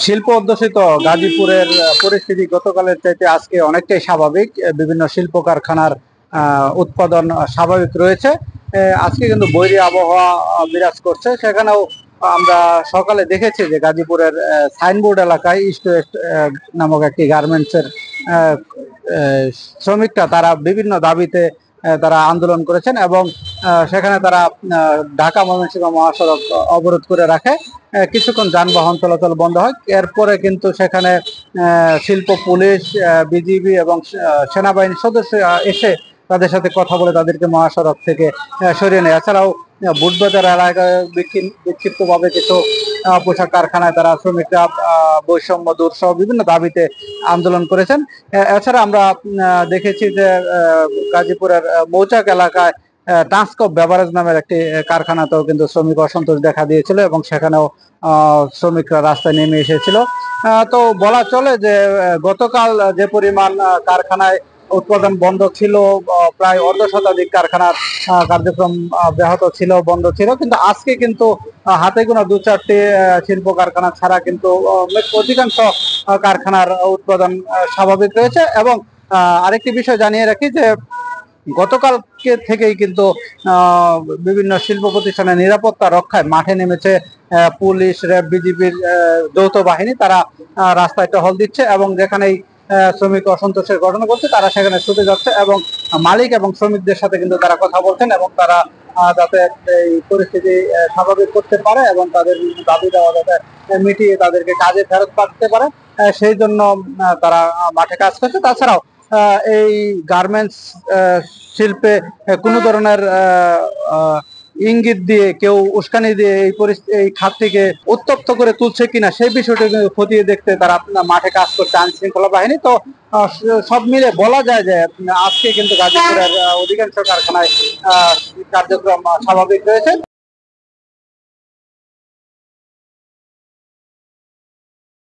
শিল্প অধ্যুষিত গাজীপুরের পরিস্থিতি গতকালের চাইতে আজকে অনেকটাই স্বাভাবিক। বিভিন্ন শিল্প কারখানার উৎপাদন স্বাভাবিক রয়েছে। আজকে কিন্তু বৈরী আবহাওয়া বিরাজ করছে। সেখানেও আমরা সকালে দেখেছি যে গাজীপুরের সাইনবোর্ড এলাকায় ইস্ট ওয়েস্ট নামক একটি গার্মেন্টসের শ্রমিকরা তারা বিভিন্ন দাবিতে তারা আন্দোলন করেছেন এবং সেখানে তারা ঢাকা ময়মনসিংহ মহাসড়ক অবরোধ করে রাখে। কিছুক্ষণ যানবাহন চলাচল বন্ধ হয়। এরপরে কিন্তু সেখানে শিল্প পুলিশ, বিজিবি এবং সেনাবাহিনীর সদস্য এসে তাদের সাথে কথা বলে তাদেরকে মহাসড়ক থেকে সরিয়ে নেয়। এছাড়াও বুটবাজার এলাকায় বিক্ষিপ্তভাবে কিছু পোশাক কারখানায় তারা শ্রমিকরা বৈষম্য দূর সহ বিভিন্ন দাবিতে আন্দোলন করেছেন। এছাড়া আমরা দেখেছি যে গাজীপুরের মৌচাক এলাকায় ট্রান্সকপ বেভারেজ নামের একটি কারখানাতেও কিন্তু শ্রমিক অসন্তোষ দেখা দিয়েছিল এবং সেখানেও শ্রমিকরা রাস্তায় নেমে এসেছিল। তো বলা চলে যে গতকাল যে পরিমাণ কারখানায় উৎপাদন বন্ধ ছিল, প্রায় অর্ধশতাধিক কারখানার কার্যক্রম ব্যাহত ছিল, বন্ধ ছিল, কিন্তু আজকে কিন্তু হাতে গোনা দু চারটি শিল্প কারখানা ছাড়া কিন্তু অধিকাংশ কারখানার উৎপাদন স্বাভাবিক রয়েছে। এবং আরেকটি বিষয় জানিয়ে রাখি যে গতকালকে থেকেই কিন্তু বিভিন্ন শিল্প প্রতিষ্ঠানের নিরাপত্তা রক্ষায় মাঠে নেমেছে পুলিশ, র্যাব, বিজিবির যৌথ বাহিনী। তারা রাস্তায় টহল দিচ্ছে এবং যেখানেই শ্রমিক অসন্তোষের ঘটনা ঘটছে তারা সেখানে ছুটে যাচ্ছে এবং মালিক এবং শ্রমিকদের সাথে কিন্তু তারা কথা বলছেন এবং তারা যাতে এই পরিস্থিতি স্বাভাবিক করতে পারে এবং তাদের দাবি দেওয়া যাতে মিটিয়ে তাদেরকে কাজে ফেরত পাঠাতে পারে, সেই জন্য তারা মাঠে কাজ করছে। তাছাড়াও এই গার্মেন্টস শিল্পে কোনো ধরনের ইঙ্গিত দিয়ে কেউ উস্কানি দিয়ে এই খাতটিকে উত্তপ্ত করে তুলছে কিনা সেই বিষয়টি খতিয়ে দেখতে তারা মাঠে কাজ করছে আইন শৃঙ্খলা বাহিনী। তো সব মিলে বলা যায় যে আজকে কিন্তু গাজীপুরের অধিকাংশ কারখানায় কার্যক্রম স্বাভাবিক রয়েছে।